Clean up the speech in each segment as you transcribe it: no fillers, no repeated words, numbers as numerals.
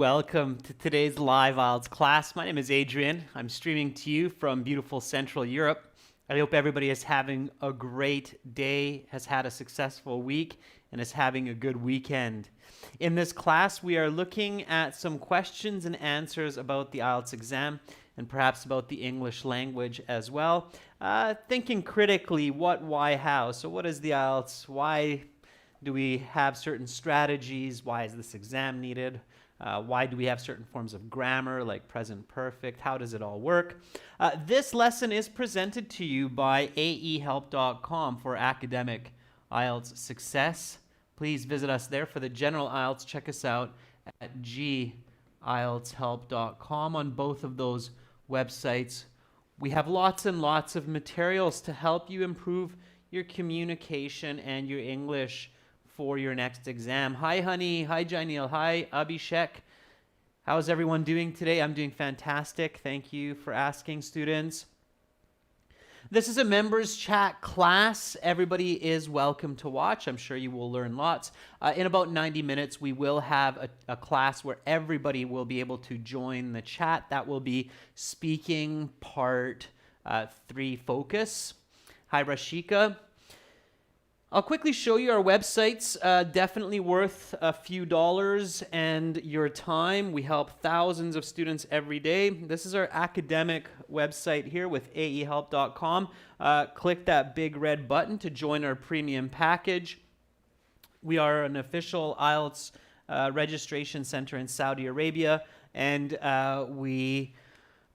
Welcome to today's live IELTS class. My name is Adrian. I'm streaming to you from beautiful Central Europe. I hope everybody is having a great day, has had a successful week, and is having a good weekend. In this class, we are looking at some questions and answers about the IELTS exam and perhaps about the English language as well. Thinking critically, what, why, how. So what is the IELTS? Why do we have certain strategies? Why is this exam needed? Why do we have certain forms of grammar like present perfect? How does it all work? This lesson is presented to you by aehelp.com for academic IELTS success. Please visit us there for the general IELTS. Check us out at gieltshelp.com. On both of those websites, we have lots and lots of materials to help you improve your communication and your English for your next exam. Hi, honey. Hi, Janil. Hi, Abhishek. How's everyone doing today? I'm doing fantastic. Thank you for asking, students. This is a members chat class. Everybody is welcome to watch. I'm sure you will learn lots. In about 90 minutes, we will have a class where everybody will be able to join the chat. That will be speaking part 3 focus. Hi, Rashika. I'll quickly show you our websites. Definitely worth a few dollars and your time. We help thousands of students every day. This is our academic website here with aehelp.com. Click that big red button to join our premium package. We are an official IELTS registration center in Saudi Arabia, and we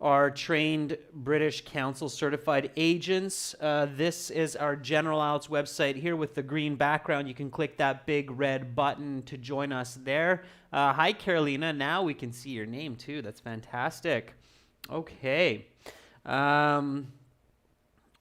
are trained British Council certified agents. This is our general IELTS website here with the green background. You can click that big red button to join us there. Hi, Carolina. Now we can see your name too. That's fantastic. Okay. All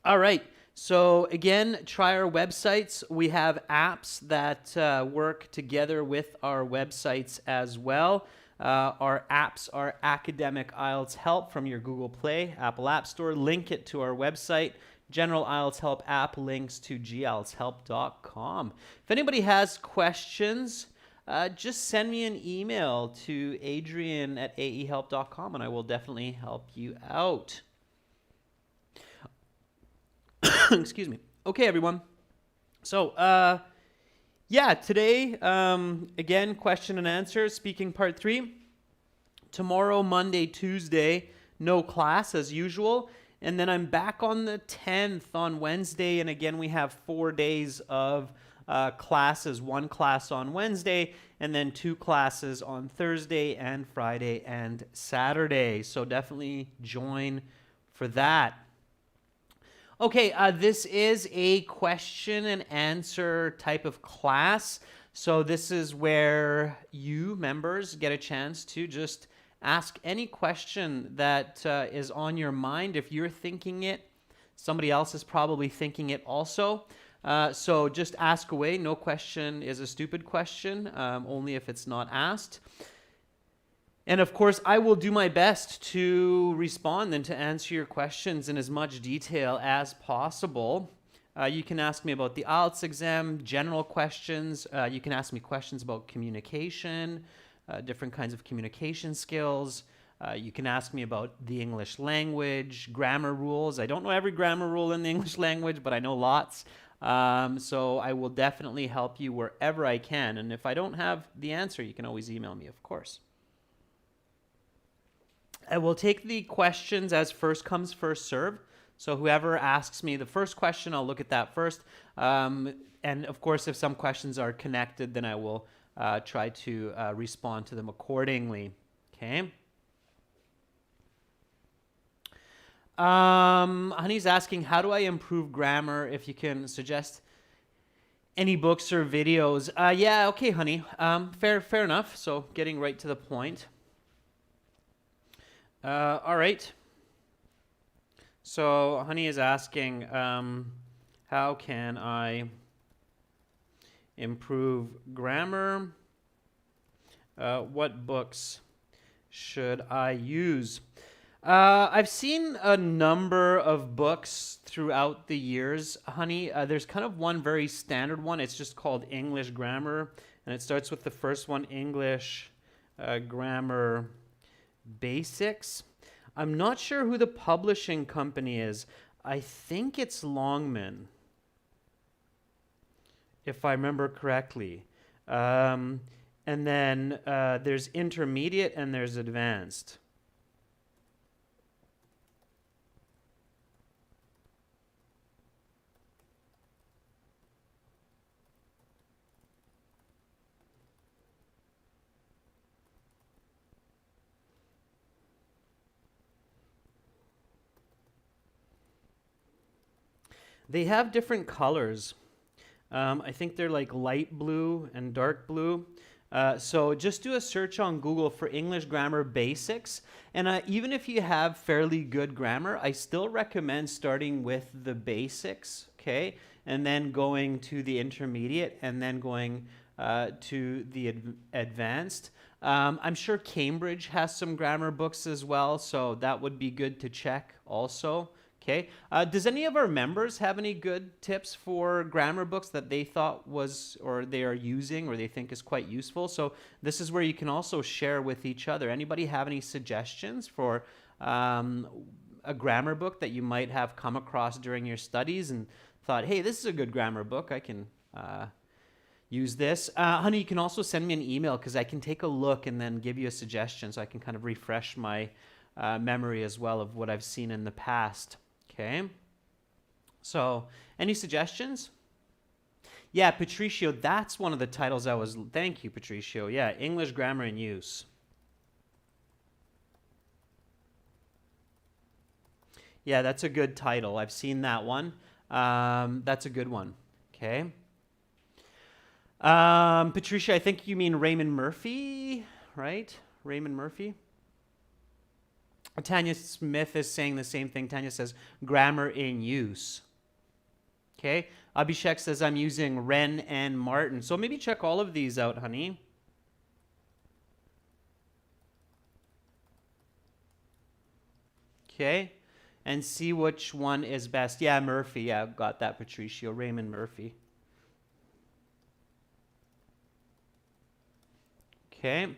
right. So again, try our websites. We have apps that work together with our websites as well. Our apps are Academic IELTS Help from your Google Play, Apple App Store. Link it to our website. General IELTS Help app links to gieltshelp.com. If anybody has questions, just send me an email to adrian@aehelp.com and I will definitely help you out. Excuse me. Okay, everyone. So, yeah, today, again, question and answer, speaking part 3. Tomorrow, Monday, Tuesday, no class as usual. And then I'm back on the 10th on Wednesday. And again, we have 4 days of classes. 1 class on Wednesday and then 2 classes on Thursday and Friday and Saturday. So definitely join for that. Okay, this is a question and answer type of class. So this is where you members get a chance to just ask any question that is on your mind. If you're thinking it, somebody else is probably thinking it also. So just ask away. No question is a stupid question, only if it's not asked. And of course, I will do my best to respond and to answer your questions in as much detail as possible. You can ask me about the IELTS exam, general questions. You can ask me questions about communication, different kinds of communication skills. You can ask me about the English language, grammar rules. I don't know every grammar rule in the English language, but I know lots. So I will definitely help you wherever I can. And if I don't have the answer, you can always email me, of course. I will take the questions as first comes, first serve. So whoever asks me the first question, I'll look at that first. And of course, if some questions are connected, then I will try to respond to them accordingly. Okay. Honey's asking, how do I improve grammar? If you can suggest any books or videos. Yeah, okay, honey. Fair enough. So getting right to the point. All right. So Honey is asking, how can I improve grammar? What books should I use? I've seen a number of books throughout the years, Honey. There's kind of one very standard one. It's just called English Grammar, and it starts with the first one, English Grammar Basics. I'm not sure who the publishing company is. I think it's Longman, if I remember correctly. And then there's intermediate and there's advanced. They have different colors. I think they're like light blue and dark blue. So just do a search on Google for English Grammar Basics. And even if you have fairly good grammar, I still recommend starting with the basics, okay? And then going to the intermediate and then going to the advanced. I'm sure Cambridge has some grammar books as well, so that would be good to check also. Okay. Does any of our members have any good tips for grammar books that they thought was, or they are using, or they think is quite useful? So this is where you can also share with each other. Anybody have any suggestions for a grammar book that you might have come across during your studies and thought, hey, this is a good grammar book. I can use this. Honey, you can also send me an email because I can take a look and then give you a suggestion so I can kind of refresh my memory as well of what I've seen in the past. Okay, so any suggestions? Yeah, Patricio, that's one of the titles I was, thank you, Patricio. Yeah, English Grammar in Use. Yeah, that's a good title. I've seen that one. That's a good one. Okay. Patricia, I think you mean Raymond Murphy, right? Raymond Murphy. Tanya Smith is saying the same thing. Tanya says, grammar in use. Okay. Abhishek says, I'm using Wren and Martin. So maybe check all of these out, honey. Okay. And see which one is best. Yeah, Murphy. Yeah, got that, Patricio. Raymond Murphy. Okay.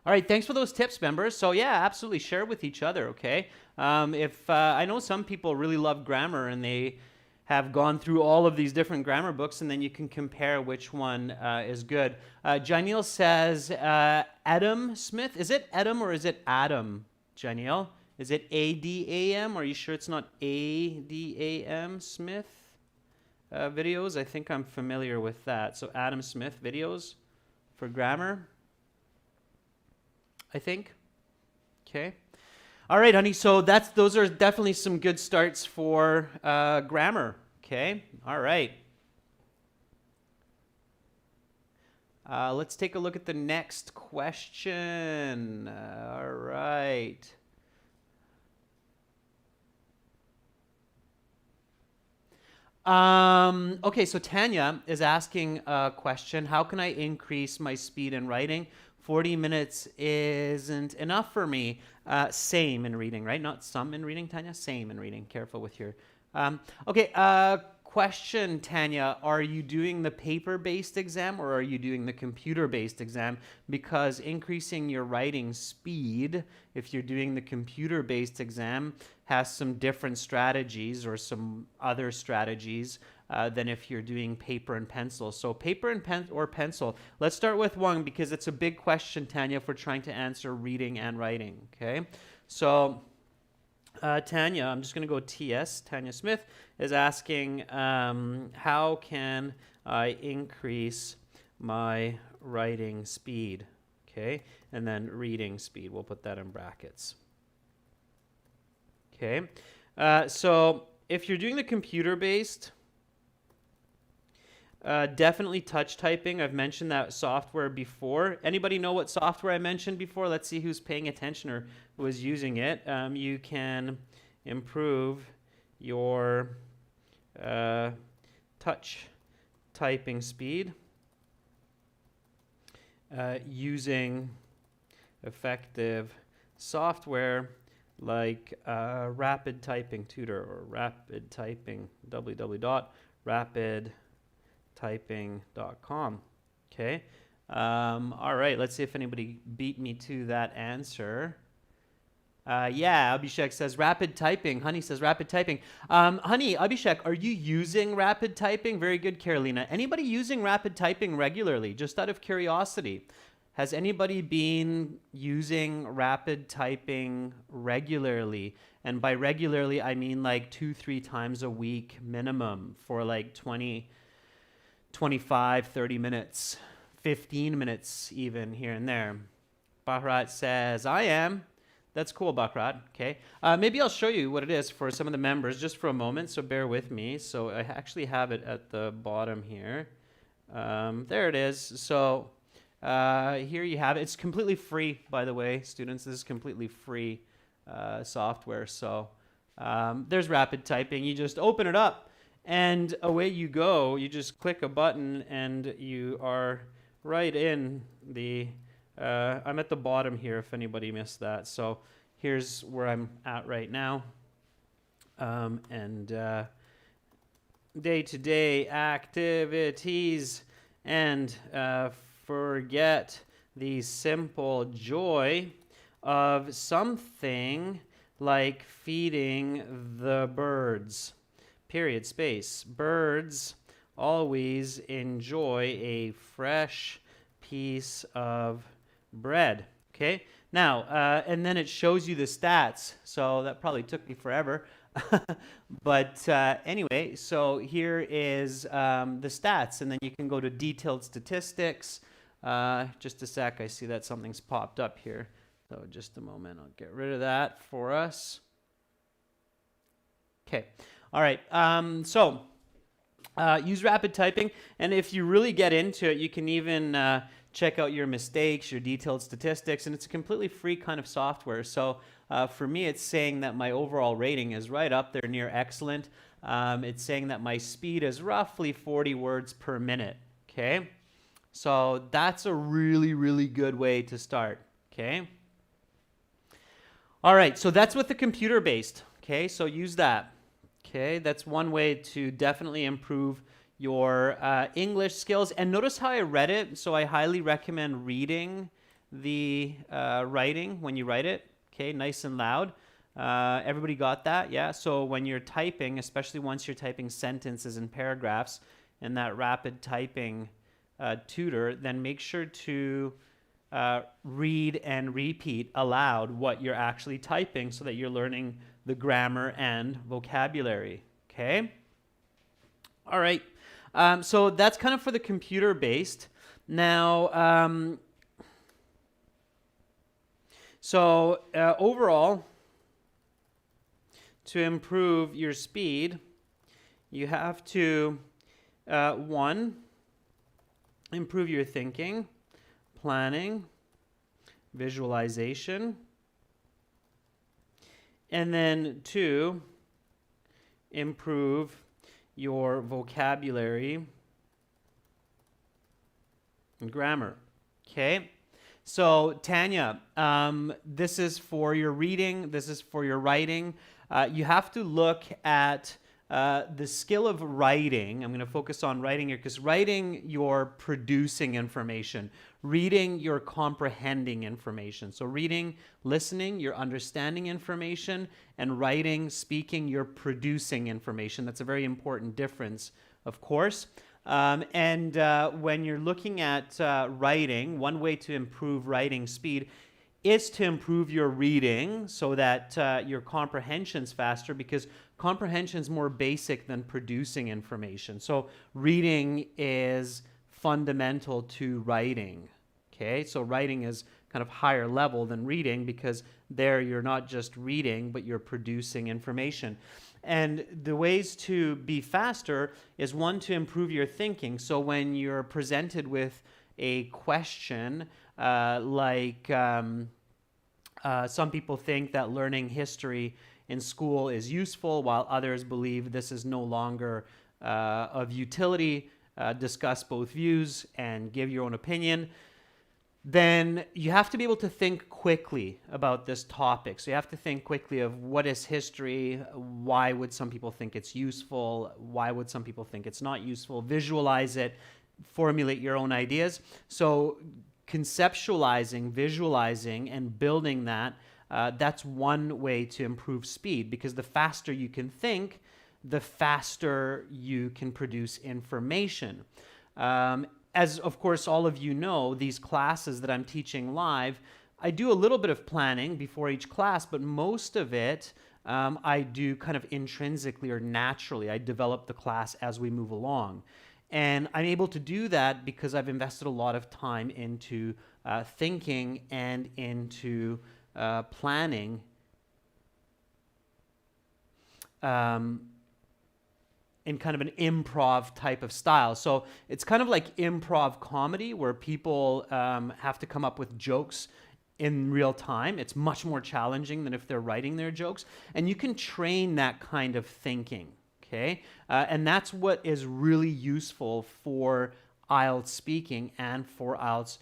All right, thanks for those tips, members. So yeah, absolutely share with each other, okay? If I know some people really love grammar and they have gone through all of these different grammar books, and then you can compare which one is good. Janelle says, Adam Smith. Is it Adam or is it Adam, Janelle? Is it A-D-A-M? Are you sure it's not A-D-A-M Smith videos? I think I'm familiar with that. So Adam Smith videos for grammar, I think. Okay. All right, honey. So those are definitely some good starts for grammar. Okay. All right. Let's take a look at the next question. All right. Okay, so Tanya is asking a question. How can I increase my speed in writing? 40 minutes isn't enough for me. Same in reading, right? Not some in reading, Tanya. Same in reading. Careful with your... okay, question, Tanya. Are you doing the paper-based exam or are you doing the computer-based exam? Because increasing your writing speed, if you're doing the computer-based exam, has some different strategies or some other strategies than if you're doing paper and pencil. So paper and pencil. Let's start with one because it's a big question, Tanya, if we're trying to answer reading and writing. Okay, so Tanya, I'm just going to go TS. Tanya Smith is asking, how can I increase my writing speed? Okay, and then reading speed. We'll put that in brackets. Okay, so if you're doing the computer-based, definitely touch typing. I've mentioned that software before. Anybody know what software I mentioned before? Let's see who's paying attention or who is using it. You can improve your touch typing speed using effective software like Rapid Typing Tutor or Rapid Typing, www.rapidtyping.com. Okay, All right, let's see if anybody beat me to that answer. Yeah, Abhishek says rapid typing. Honey says rapid typing. Honey, Abhishek, are you using rapid typing? Very good, Carolina. Anybody using rapid typing regularly? Just out of curiosity, has anybody been using rapid typing regularly? And by regularly, I mean like 2-3 times a week minimum for like 20, 25, 30 minutes, 15 minutes even here and there. Bahrat says, I am. That's cool, Bakrat. Okay. Maybe I'll show you what it is for some of the members just for a moment, so bear with me. So I actually have it at the bottom here. There it is. So here you have it. It's completely free, by the way, students. This is completely free software. So there's rapid typing. You just open it up and away you go. You just click a button and you are right in the... I'm at the bottom here if anybody missed that. So here's where I'm at right now. Day-to-day activities and forget the simple joy of something like feeding the birds. Period, space. Birds always enjoy a fresh piece of bread. Okay, now and then it shows you the stats, so that probably took me forever. But anyway, so here is the stats, and then you can go to detailed statistics. Just a sec, I see that something's popped up here, so just a moment, I'll get rid of that for us. Okay, all right, so use rapid typing, and if you really get into it, you can even check out your mistakes, your detailed statistics, and it's a completely free kind of software. So for me, it's saying that my overall rating is right up there near excellent. It's saying that my speed is roughly 40 words per minute, okay? So that's a really, really good way to start, okay? All right, so that's with the computer-based, okay? So use that, okay? That's one way to definitely improve your English skills. And notice how I read it. So I highly recommend reading the writing when you write it. Okay, nice and loud. Everybody got that? Yeah. So when you're typing, especially once you're typing sentences and paragraphs in that rapid typing tutor, then make sure to read and repeat aloud what you're actually typing so that you're learning the grammar and vocabulary. Okay? All right. So that's kind of for the computer-based. Now, overall, to improve your speed, you have to, one, improve your thinking, planning, visualization, and then two, improve your vocabulary and grammar. Okay? So, Tanya, this is for your reading, this is for your writing. You have to look at the skill of writing. I'm going to focus on writing here because writing, you're producing information. Reading, you're comprehending information. So reading, listening, you're understanding information. And writing, speaking, you're producing information. That's a very important difference, of course. When you're looking at writing, one way to improve writing speed is to improve your reading so that your comprehension's faster, because comprehension's more basic than producing information. So reading is fundamental to writing. Okay, so writing is kind of higher level than reading because there you're not just reading, but you're producing information. And the ways to be faster is one, to improve your thinking. So when you're presented with a question some people think that learning history in school is useful, while others believe this is no longer of utility. Discuss both views and give your own opinion. Then you have to be able to think quickly about this topic. So you have to think quickly of what is history, why would some people think it's useful, why would some people think it's not useful, visualize it, formulate your own ideas. So conceptualizing, visualizing, and building that, that's one way to improve speed, because the faster you can think, the faster you can produce information. As of course all of you know, these classes that I'm teaching live, I do a little bit of planning before each class, but most of it I do kind of intrinsically or naturally. I develop the class as we move along. And I'm able to do that because I've invested a lot of time into thinking and into planning in kind of an improv type of style. So it's kind of like improv comedy, where people have to come up with jokes in real time. It's much more challenging than if they're writing their jokes. And you can train that kind of thinking, okay? And that's what is really useful for IELTS speaking and for IELTS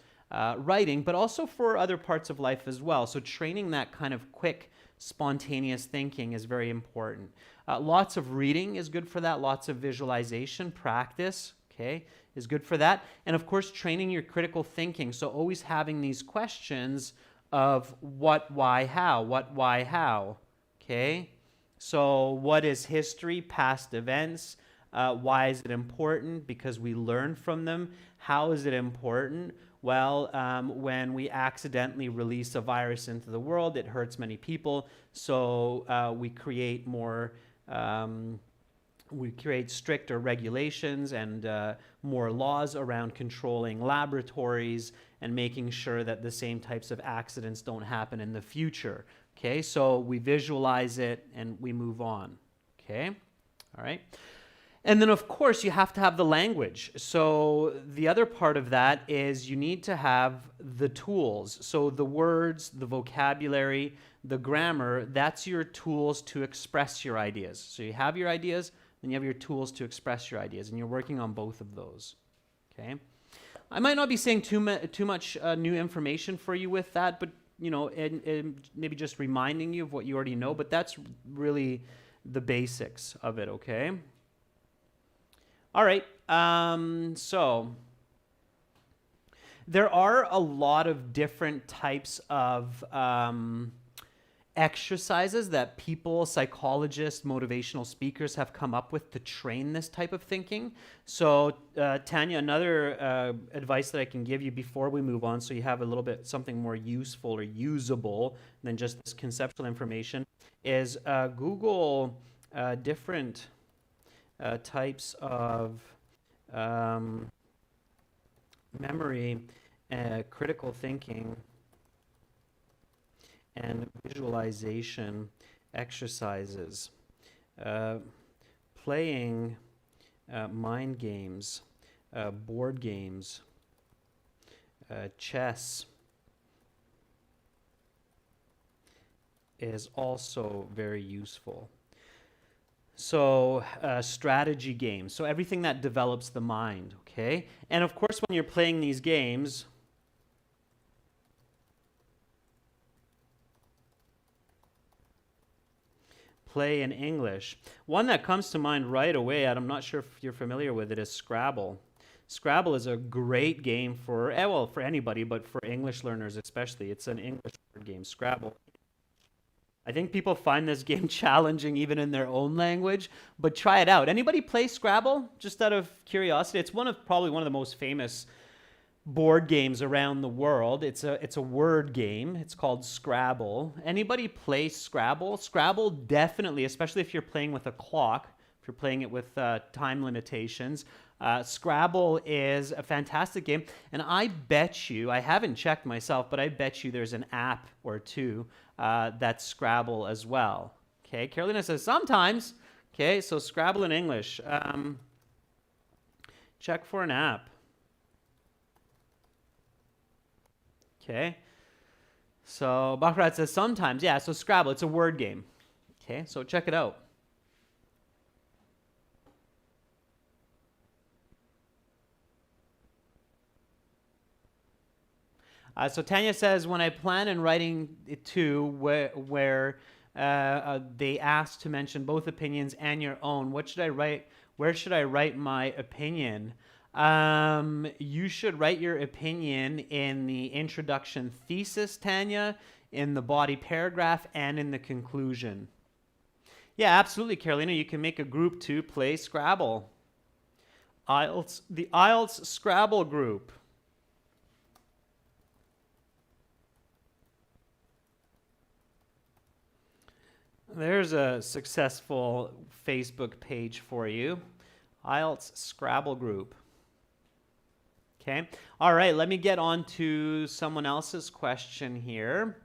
writing, but also for other parts of life as well. So training that kind of quick, spontaneous thinking is very important. Lots of reading is good for that. Lots of visualization, practice, okay, is good for that. And of course, training your critical thinking. So always having these questions of what, why, how, what, why, how, okay? So what is history, past events? Why is it important? Because we learn from them. How is it important? Well, when we accidentally release a virus into the world, it hurts many people. So we create more, we create stricter regulations and more laws around controlling laboratories and making sure that the same types of accidents don't happen in the future. Okay, so we visualize it and we move on. Okay, all right. And then, of course, you have to have the language. So the other part of that is you need to have the tools. So the words, the vocabulary, the grammar, that's your tools to express your ideas. So you have your ideas, then you have your tools to express your ideas, and you're working on both of those. Okay? I might not be saying too much new information for you with that, but you know, and maybe just reminding you of what you already know, but that's really the basics of it, okay? All right, so there are a lot of different types of exercises that people, psychologists, motivational speakers have come up with to train this type of thinking. So Tanya, another advice that I can give you before we move on, so you have a little bit something more useful or usable than just this conceptual information, is Google different types of memory, critical thinking, and visualization exercises. Playing mind games, board games, chess is also very useful. So strategy games, so everything that develops the mind, okay? And of course, when you're playing these games, play in English. One that comes to mind right away, and I'm not sure if you're familiar with it, is Scrabble. Scrabble is a great game for, well, for anybody, but for English learners especially. It's an English word game, Scrabble. I think people find this game challenging even in their own language, but try it out. Anybody play Scrabble? Just out of curiosity, it's probably one of the most famous board games around the world. It's a word game. It's called Scrabble. Anybody play Scrabble? Scrabble definitely, especially if you're playing with a clock, if you're playing it with time limitations. Scrabble is a fantastic game, and I bet you, I haven't checked myself, but I bet you there's an app or two that's Scrabble as well. Okay, Carolina says sometimes. Okay, so Scrabble in English. Check for an app. Okay, so Bachrat says sometimes. Yeah, so Scrabble, it's a word game. Okay, so check it out. So Tanya says, when I plan in writing it too, where they ask to mention both opinions and your own, what should I write? Where should I write my opinion? You should write your opinion in the introduction thesis, Tanya, in the body paragraph, and in the conclusion. Yeah, absolutely, Carolina. You can make a group to play Scrabble. The IELTS Scrabble group. There's a successful Facebook page for you. IELTS Scrabble group. Okay. All right, let me get on to someone else's question here.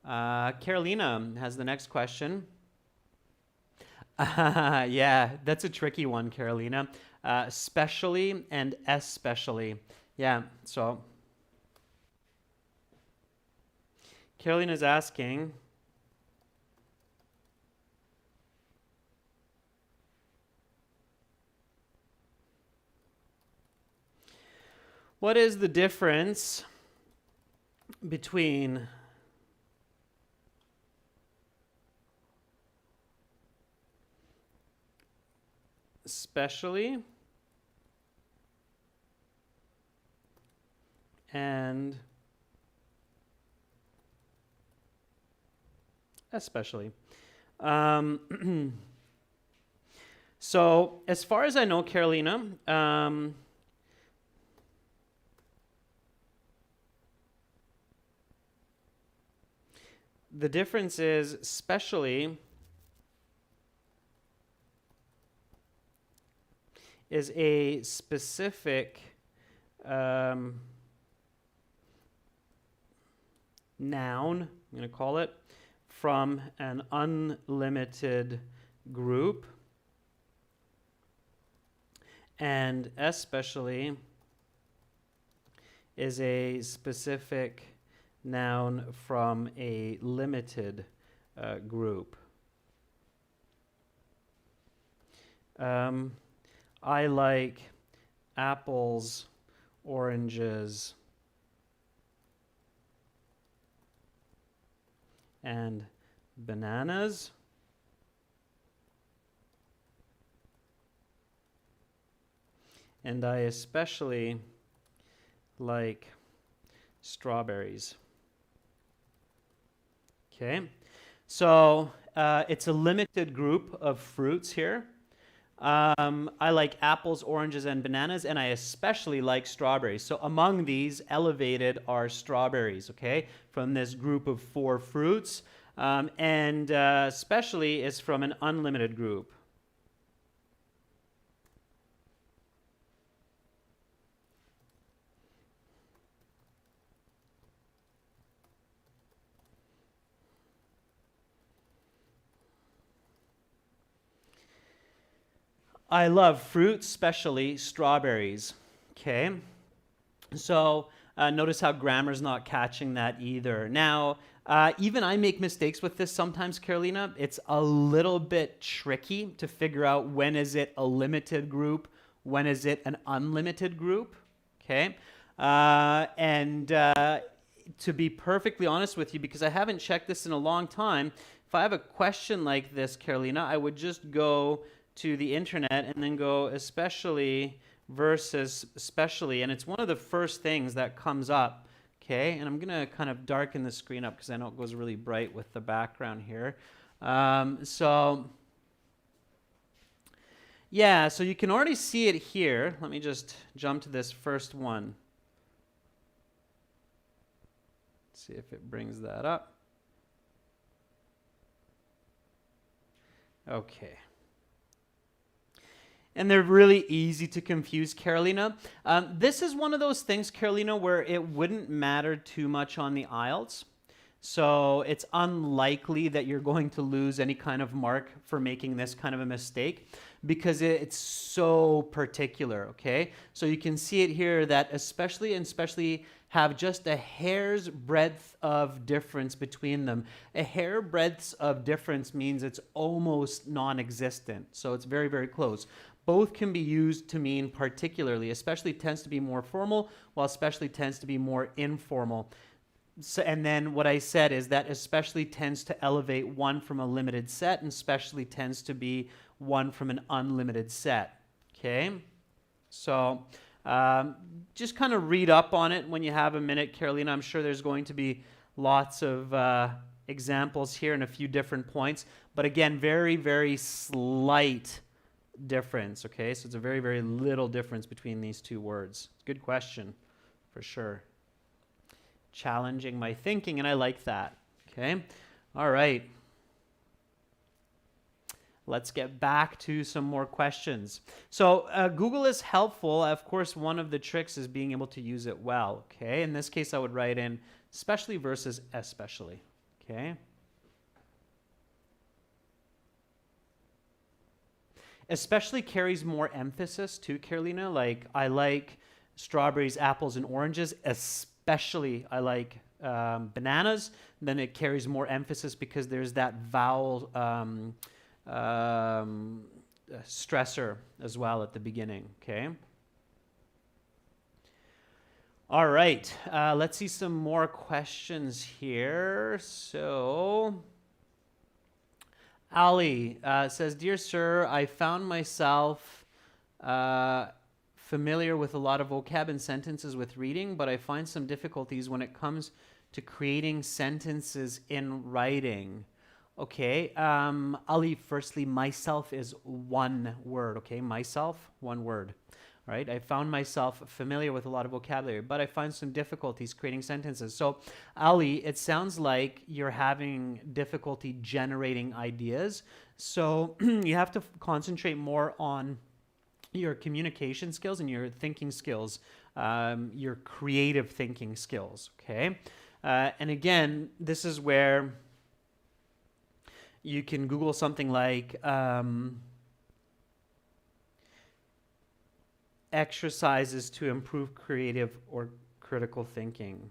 Carolina has the next question. Yeah, that's a tricky one, Carolina. Specially and especially. Yeah, so Carolina's asking, what is the difference between especially and especially? So as far as I know, Carolina, the difference is especially is a specific noun, I'm going to call it, from an unlimited group, and especially is a specific noun from a limited group. I like apples, oranges, and bananas. And I especially like strawberries. Okay, so it's a limited group of fruits here. I like apples, oranges, and bananas, and I especially like strawberries. So among these, elevated are strawberries, okay, from this group of 4 fruits, and especially is from an unlimited group. I love fruits, especially strawberries. Okay, so notice how grammar's not catching that either. Now, even I make mistakes with this sometimes, Carolina. It's a little bit tricky to figure out when is it a limited group, when is it an unlimited group. Okay, and to be perfectly honest with you, because I haven't checked this in a long time, if I have a question like this, Carolina, I would just go to the internet and then go especially versus specially, and it's one of the first things that comes up. Okay, and I'm gonna kind of darken the screen up because I know it goes really bright with the background here. So yeah, so you can already see it here. Let me just jump to this first one. Let's see if it brings that up. Okay. And they're really easy to confuse, Carolina. This is one of those things, Carolina, where it wouldn't matter too much on the IELTS. So it's unlikely that you're going to lose any kind of mark for making this kind of a mistake because it's so particular, okay? So you can see it here that especially and especially have just a hair's breadth of difference between them. A hair breadth of difference means it's almost non-existent. So it's very, very close. Both can be used to mean particularly. Especially tends to be more formal, while especially tends to be more informal. So, and then what I said is that especially tends to elevate one from a limited set, and especially tends to be one from an unlimited set. Okay, so just kind of read up on it when you have a minute, Carolina. I'm sure there's going to be lots of examples here and a few different points, but again, very, very slight difference. Okay, so it's a very, very little difference between these two words. Good question, for sure. Challenging my thinking, and I like that. Okay, all right. Let's get back to some more questions. So Google is helpful. Of course, one of the tricks is being able to use it well. Okay, in this case, I would write in especially versus especially. Okay. Especially carries more emphasis too, Carolina. Like, I like strawberries, apples, and oranges. Especially, I like bananas. Then it carries more emphasis because there's that vowel stressor as well at the beginning. Okay. All right. Let's see some more questions here. So, Ali says, "Dear sir, I found myself familiar with a lot of vocab and sentences with reading, but I find some difficulties when it comes to creating sentences in writing." Okay, Ali, firstly, myself is one word, okay? Myself, one word, right? I found myself familiar with a lot of vocabulary, but I find some difficulties creating sentences. So, Ali, it sounds like you're having difficulty generating ideas. So, you have to concentrate more on your communication skills and your thinking skills, your creative thinking skills, okay? And again, this is where you can Google something like exercises to improve creative or critical thinking.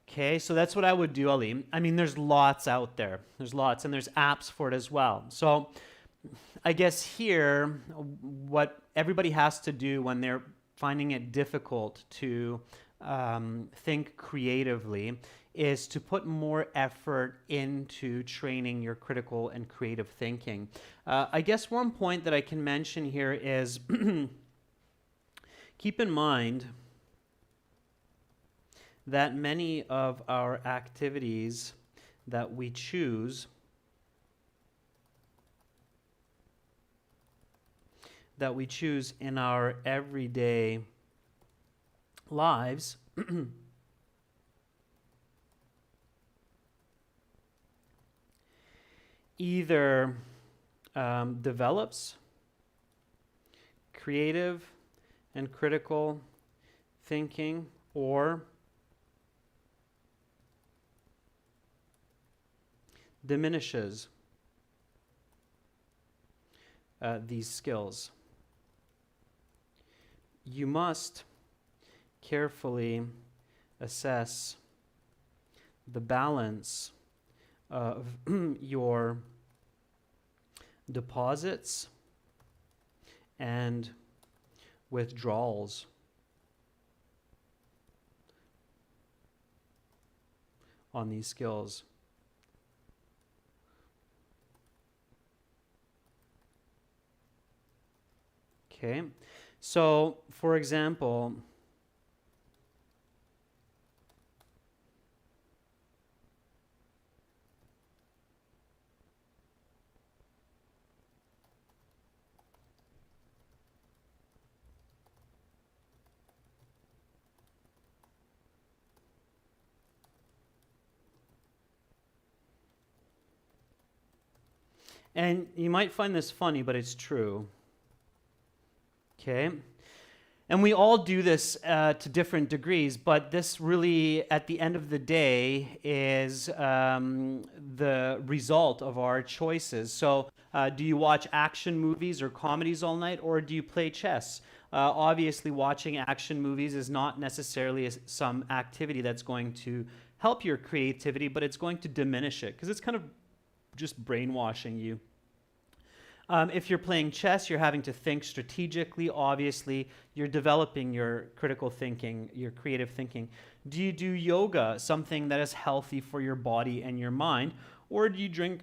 Okay, so that's what I would do, Ali. I mean, there's lots out there. There's lots, and there's apps for it as well. So I guess here, what everybody has to do when they're finding it difficult to think creatively is to put more effort into training your critical and creative thinking. I guess one point that I can mention here is keep in mind that many of our activities that we choose in our everyday lives either develops creative and critical thinking or diminishes these skills. You must carefully assess the balance of your deposits and withdrawals on these skills. Okay, so for example, and you might find this funny, but it's true. Okay? And we all do this to different degrees, but this really, at the end of the day, is the result of our choices. So, do you watch action movies or comedies all night, or do you play chess? Obviously, watching action movies is not necessarily some activity that's going to help your creativity, but it's going to diminish it, because it's kind of just brainwashing you. If you're playing chess, you're having to think strategically, obviously. You're developing your critical thinking, your creative thinking. Do you do yoga, something that is healthy for your body and your mind? Or do you drink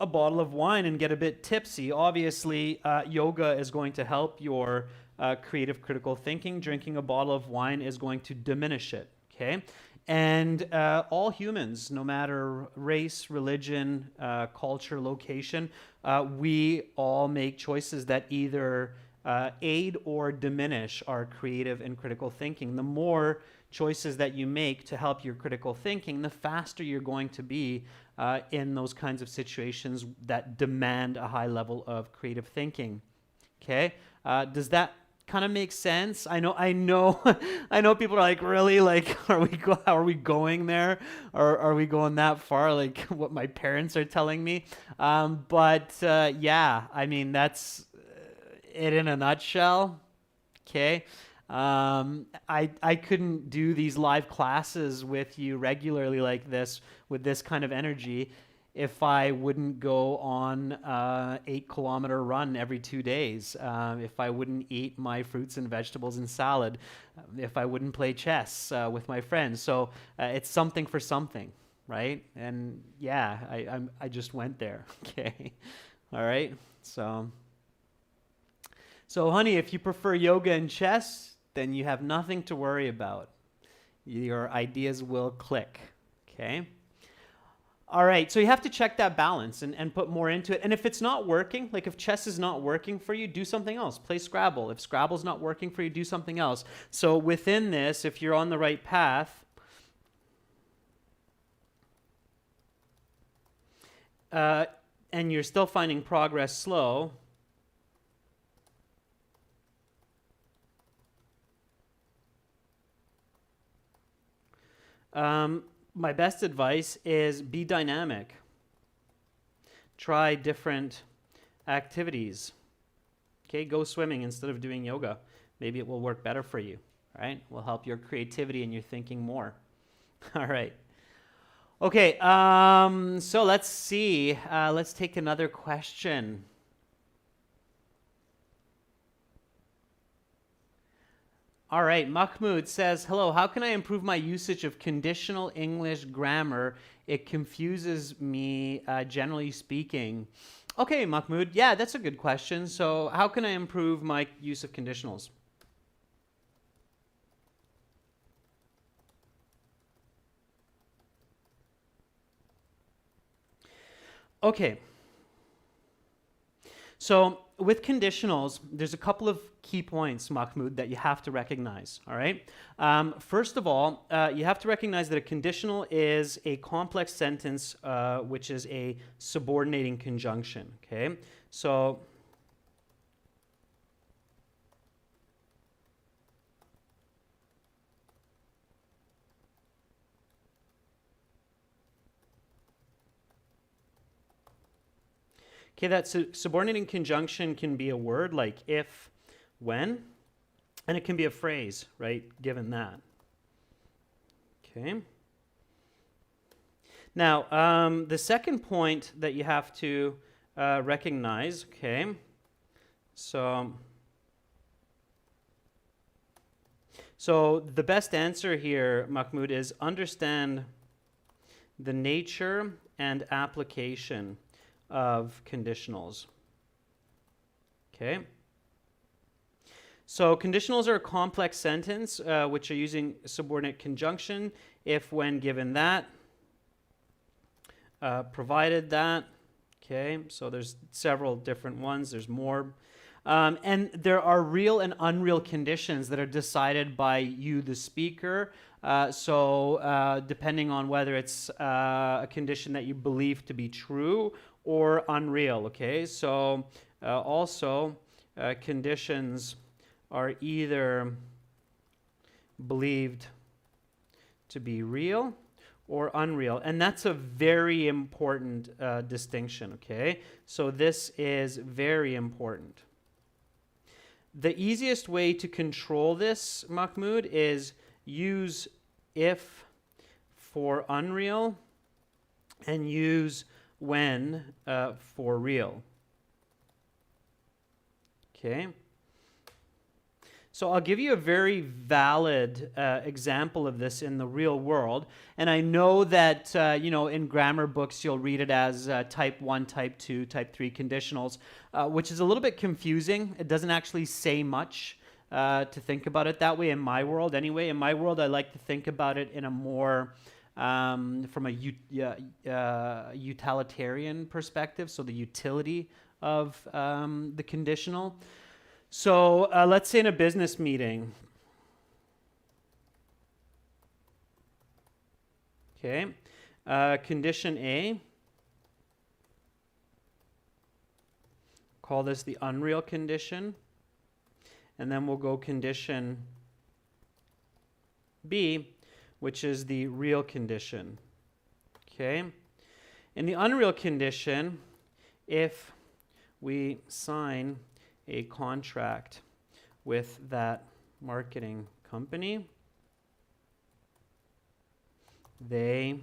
a bottle of wine and get a bit tipsy? Obviously, yoga is going to help your creative critical thinking. Drinking a bottle of wine is going to diminish it, okay? And all humans, no matter race, religion, culture, location, we all make choices that either aid or diminish our creative and critical thinking. The more choices that you make to help your critical thinking, the faster you're going to be in those kinds of situations that demand a high level of creative thinking. Okay? Does that kind of make sense? I know, I know. People are like, really? Like, are we going there? Or are we going that far? Like, what my parents are telling me. But yeah, I mean, that's it in a nutshell. Okay. I couldn't do these live classes with you regularly like this with this kind of energy if I wouldn't go on 8 kilometer run every 2 days, if I wouldn't eat my fruits and vegetables and salad, if I wouldn't play chess with my friends. So it's something for something, right? And yeah, I just went there. Okay, all right. So honey, if you prefer yoga and chess, then you have nothing to worry about. Your ideas will click. Okay. All right, so you have to check that balance and put more into it. And if it's not working, like if chess is not working for you, do something else. Play Scrabble. If Scrabble's not working for you, do something else. So within this, if you're on the right path, and you're still finding progress slow, my best advice is be dynamic. Try different activities. Okay, go swimming instead of doing yoga. Maybe it will work better for you, right? Will help your creativity and your thinking more. All right. Okay, so let's see. Let's take another question. All right, Mahmoud says, hello, how can I improve my usage of conditional English grammar? It confuses me, generally speaking. Okay, Mahmoud, yeah, that's a good question. So how can I improve my use of conditionals? Okay, so with conditionals, there's a couple of key points, Mahmoud, that you have to recognize, all right? First of all, you have to recognize that a conditional is a complex sentence, which is a subordinating conjunction, okay? So okay, that subordinating conjunction can be a word like if, when, and it can be a phrase, right, given that. Okay. Now, the second point that you have to recognize, okay, so the best answer here, Mahmoud, is understand the nature and application of conditionals. Okay. So conditionals are a complex sentence which are using subordinate conjunction if, when, given that, provided that. Okay, so there's several different ones. There's more. And there are real and unreal conditions that are decided by you, the speaker. So depending on whether it's a condition that you believe to be true or unreal, okay? So also conditions are either believed to be real or unreal. And that's a very important distinction, okay? So this is very important. The easiest way to control this, Mahmoud, is use if for unreal and use when for real. Okay. So I'll give you a very valid example of this in the real world. And I know that, in grammar books, you'll read it as type 1, type 2, type 3 conditionals, which is a little bit confusing. It doesn't actually say much to think about it that way in my world anyway. In my world, I like to think about it in a more from a utilitarian perspective, so the utility of the conditional. So let's say in a business meeting, okay, condition A, call this the unreal condition, and then we'll go condition B, which is the real condition, okay? In the unreal condition, if we sign a contract with that marketing company, they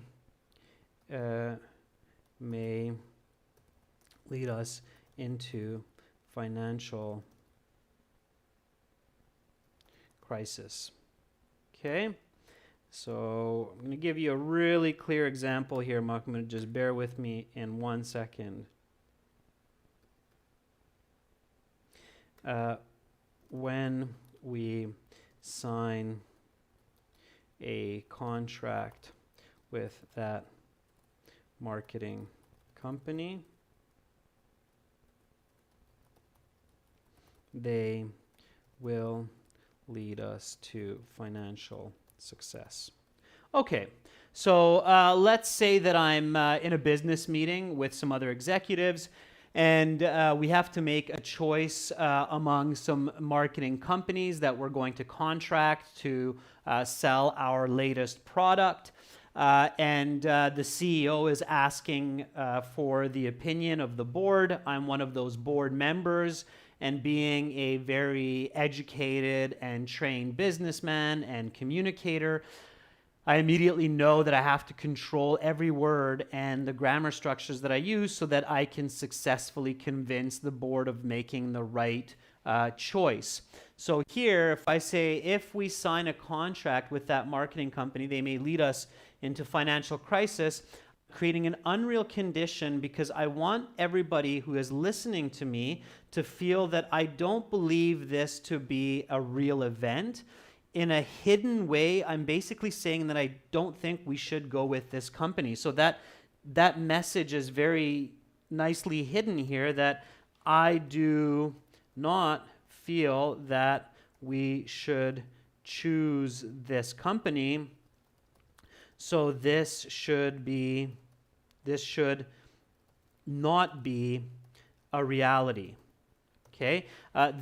may lead us into financial crisis. Okay, so I'm going to give you a really clear example here, Mahmoud. Just bear with me in 1 second. When we sign a contract with that marketing company, they will lead us to financial success. Okay, so let's say that I'm in a business meeting with some other executives, and we have to make a choice among some marketing companies that we're going to contract to sell our latest product. And the CEO is asking for the opinion of the board. I'm one of those board members, and being a very educated and trained businessman and communicator, I immediately know that I have to control every word and the grammar structures that I use so that I can successfully convince the board of making the right choice. So here, if I say, if we sign a contract with that marketing company, they may lead us into financial crisis, creating an unreal condition because I want everybody who is listening to me to feel that I don't believe this to be a real event. In a hidden way, I'm basically saying that I don't think we should go with this company. So that message is very nicely hidden here, that I do not feel that we should choose this company. So this should not be a reality. Okay,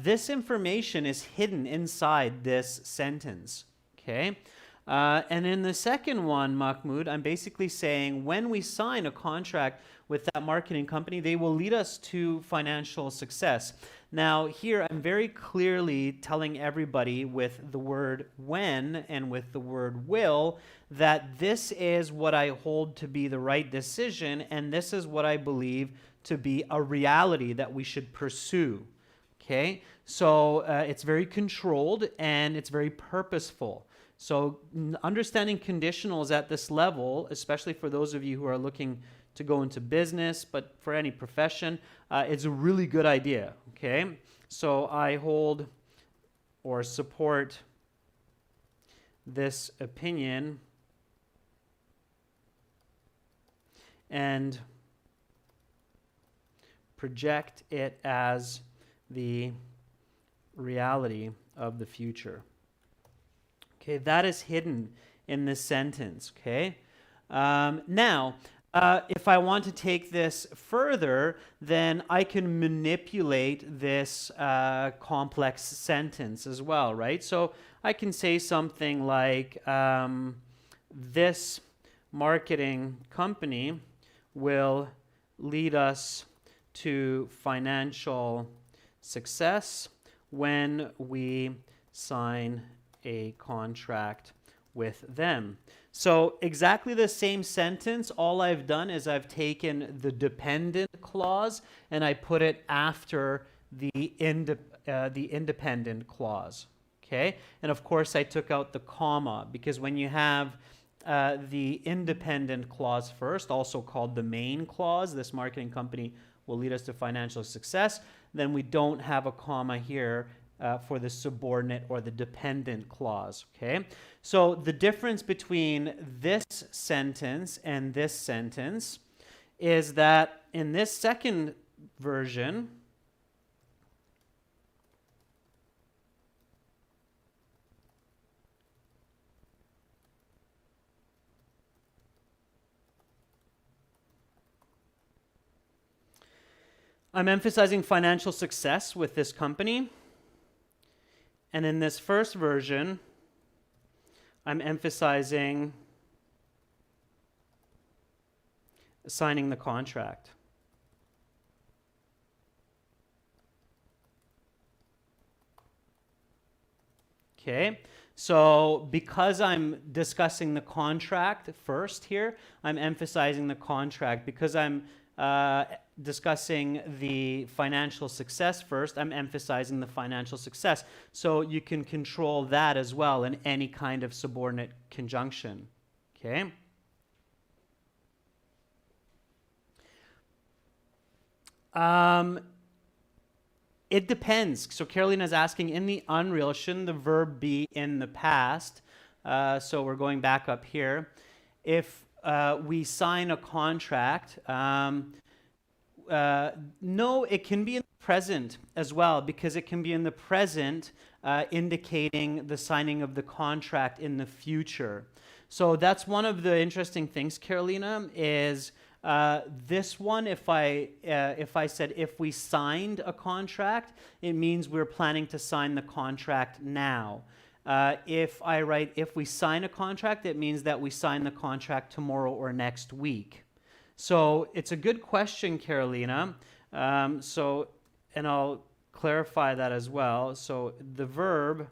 this information is hidden inside this sentence. Okay, and in the second one, Mahmoud, I'm basically saying when we sign a contract with that marketing company, they will lead us to financial success. Now, here I'm very clearly telling everybody with the word when and with the word will that this is what I hold to be the right decision, and this is what I believe to be a reality that we should pursue. Okay, so it's very controlled and it's very purposeful. So understanding conditionals at this level, especially for those of you who are looking to go into business, but for any profession, it's a really good idea. Okay, so I hold or support this opinion and project it as the reality of the future. Okay, that is hidden in this sentence. Okay, now if I want to take this further, then I can manipulate this complex sentence as well, right? So I can say something like, this marketing company will lead us to financial success when we sign a contract with them. So exactly the same sentence. All I've done is I've taken the dependent clause and I put it after the the independent clause. Okay, and of course I took out the comma because when you have the independent clause first, also called the main clause, this marketing company will lead us to financial success, then we don't have a comma here for the subordinate or the dependent clause. Okay, so the difference between this sentence and this sentence is that in this second version, I'm emphasizing financial success with this company. And in this first version, I'm emphasizing signing the contract. Okay, so because I'm discussing the contract first here, I'm emphasizing the contract. Because I'm discussing the financial success first, I'm emphasizing the financial success. So you can control that as well in any kind of subordinate conjunction. Okay. It depends. So Carolina is asking, in the unreal, shouldn't the verb be in the past? So we're going back up here. If we sign a contract, no, it can be in the present as well, because it can be in the present indicating the signing of the contract in the future. So that's one of the interesting things, Carolina, is this one, if I said if we signed a contract, it means we're planning to sign the contract now. If I write if we sign a contract, it means that we sign the contract tomorrow or next week. So it's a good question, Carolina. And I'll clarify that as well. So the verb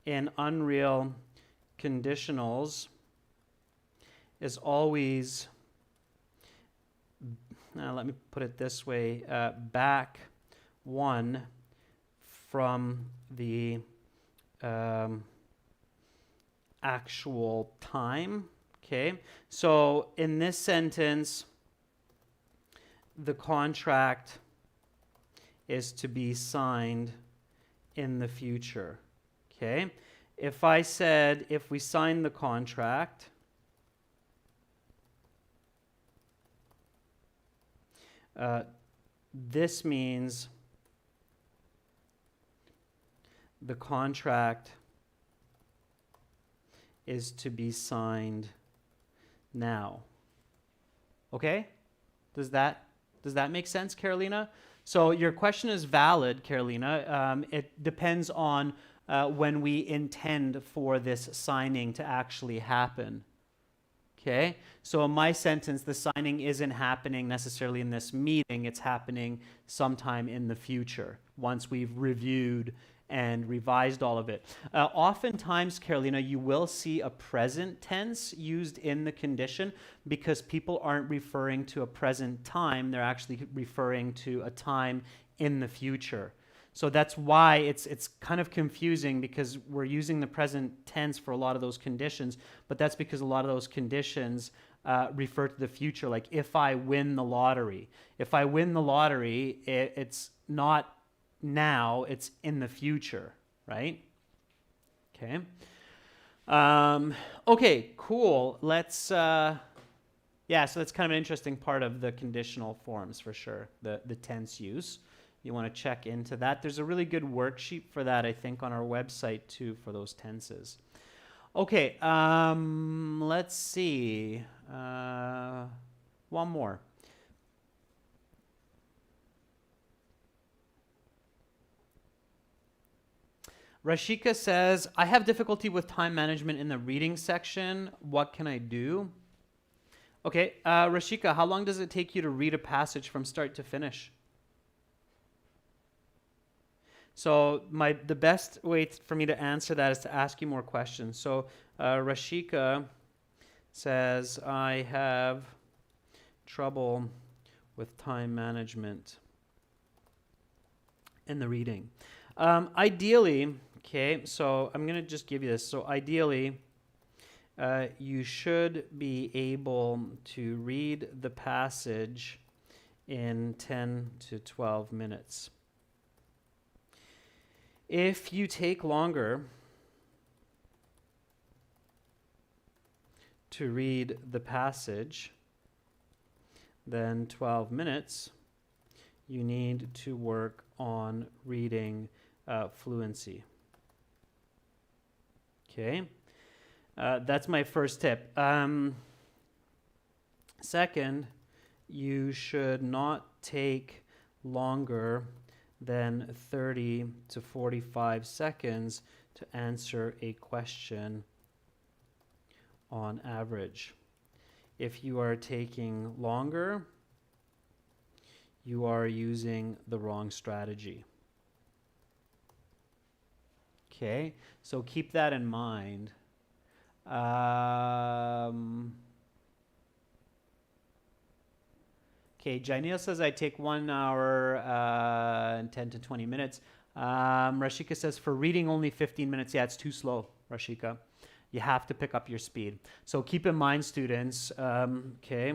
in Unreal Conditionals is always, let me put it this way, back one from the actual time. Okay, so in this sentence, the contract is to be signed in the future. Okay, if I said if we sign the contract, this means the contract is to be signed now. Okay? Does that make sense, Carolina? So your question is valid, Carolina. It depends on when we intend for this signing to actually happen. Okay? So in my sentence, the signing isn't happening necessarily in this meeting. It's happening sometime in the future, once we've reviewed and revised all of it. Oftentimes, Carolina, you will see a present tense used in the condition because people aren't referring to a present time. They're actually referring to a time in the future. So that's why it's kind of confusing, because we're using the present tense for a lot of those conditions, but that's because a lot of those conditions refer to the future. Like if I win the lottery. If I win the lottery, it's not now, it's in the future, right? Okay. Okay, cool. Let's, yeah, so that's kind of an interesting part of the conditional forms for sure, the tense use. You want to check into that. There's a really good worksheet for that, I think, on our website too, for those tenses. Okay, let's see. One more. Rashika says, I have difficulty with time management in the reading section. What can I do? Okay, Rashika, how long does it take you to read a passage from start to finish? So the best way for me to answer that is to ask you more questions. So Rashika says, I have trouble with time management and the reading. Ideally, okay, so I'm going to just give you this. So ideally, you should be able to read the passage in 10 to 12 minutes. If you take longer to read the passage than 12 minutes, you need to work on reading fluency. Okay, that's my first tip. Second, you should not take longer than 30 to 45 seconds to answer a question on average. If you are taking longer, you are using the wrong strategy. Okay, so keep that in mind. Okay, Jainil says I take 1 hour and 10 to 20 minutes. Rashika says for reading only 15 minutes. Yeah, it's too slow, Rashika. You have to pick up your speed. So keep in mind, students, okay.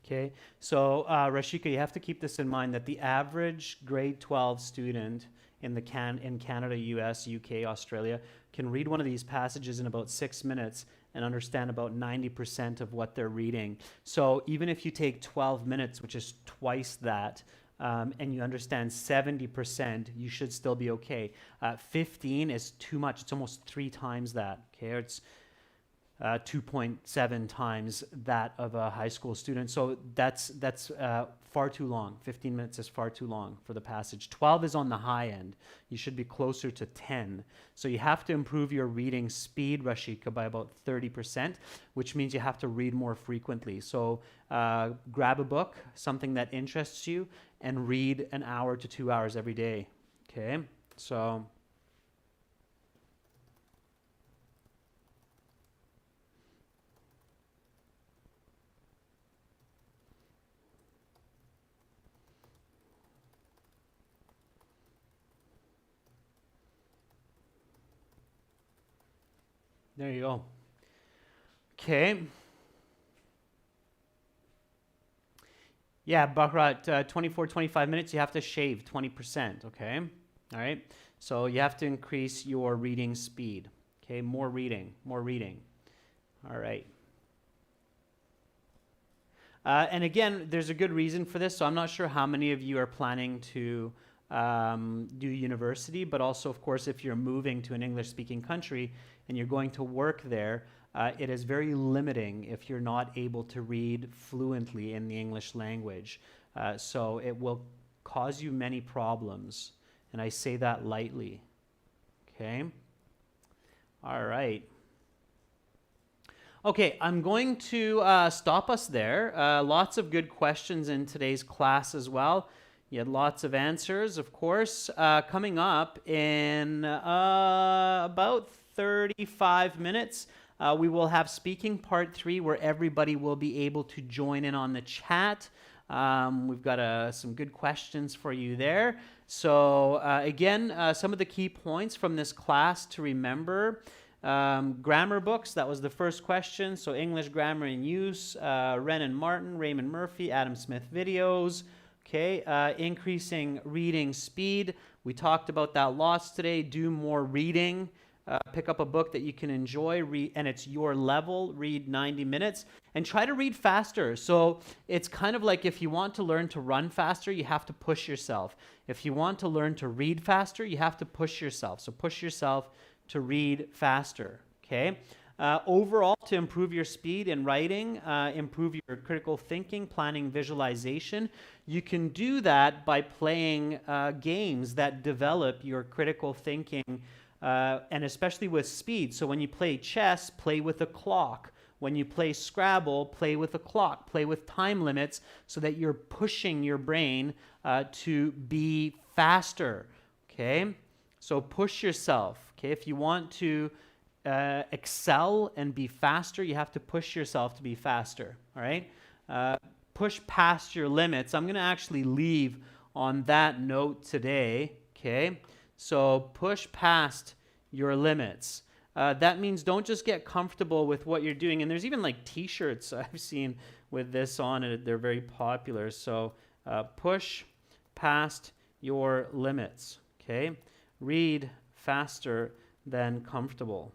Okay, so Rashika, you have to keep this in mind that the average grade 12 student in Canada, US, UK, Australia can read one of these passages in about 6 minutes and understand about 90% of what they're reading. So even if you take 12 minutes, which is twice that, and you understand 70%, you should still be okay. 15 is too much. It's almost 3 times that. Okay, it's 2.7 times that of a high school student. So that's far too long. 15 minutes is far too long for the passage. 12 is on the high end. You should be closer to 10. So you have to improve your reading speed, Rashika, by about 30%, which means you have to read more frequently. So grab a book, something that interests you, and read an hour to 2 hours every day. Okay, so there you go. Okay. Yeah, Bakrat, 24, 25 minutes, you have to shave 20%, okay? All right? So you have to increase your reading speed, okay? More reading, more reading. All right. And again, there's a good reason for this. So I'm not sure how many of you are planning to do university, but also, of course, if you're moving to an English-speaking country and you're going to work there, it is very limiting if you're not able to read fluently in the English language. So it will cause you many problems, and I say that lightly. Okay? All right. Okay, I'm going to stop us there. Lots of good questions in today's class as well. You had lots of answers, of course. Coming up in about 35 minutes, we will have speaking part 3 where everybody will be able to join in on the chat. We've got some good questions for you there. So again, some of the key points from this class to remember. Grammar books, that was the first question. So English grammar in use, Wren and Martin, Raymond Murphy, Adam Smith videos. Okay, increasing reading speed. We talked about that lots today. Do more reading. Pick up a book that you can enjoy, and it's your level. Read 90 minutes and try to read faster. So it's kind of like if you want to learn to run faster, you have to push yourself. If you want to learn to read faster, you have to push yourself. So push yourself to read faster. Okay. Overall, to improve your speed in writing, improve your critical thinking, planning, visualization, you can do that by playing games that develop your critical thinking and especially with speed. So when you play chess, play with a clock. When you play Scrabble, play with a clock, play with time limits so that you're pushing your brain to be faster, okay? So push yourself, okay? If you want to excel and be faster, you have to push yourself to be faster, all right? Push past your limits. I'm going to actually leave on that note today, okay? So push past your limits. That means don't just get comfortable with what you're doing. And there's even like t-shirts I've seen with this on it. They're very popular. So push past your limits, okay? Read faster than comfortable.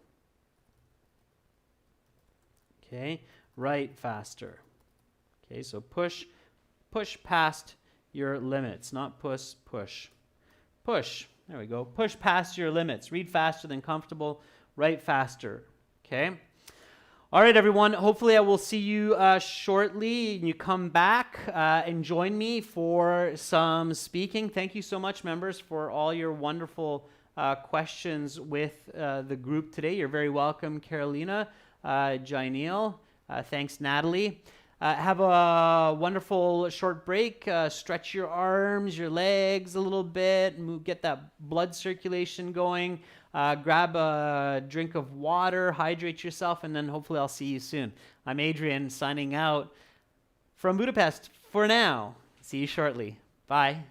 Okay, write faster. Okay, so push past your limits, not push. Push, there we go. Push past your limits. Read faster than comfortable. Write faster, okay? All right, everyone. Hopefully I will see you shortly. You come back and join me for some speaking. Thank you so much, members, for all your wonderful questions with the group today. You're very welcome, Carolina, Jaineel. Thanks, Natalie. Have a wonderful short break. Stretch your arms, your legs a little bit. Get that blood circulation going. Grab a drink of water. Hydrate yourself. And then hopefully I'll see you soon. I'm Adrian signing out from Budapest for now. See you shortly. Bye.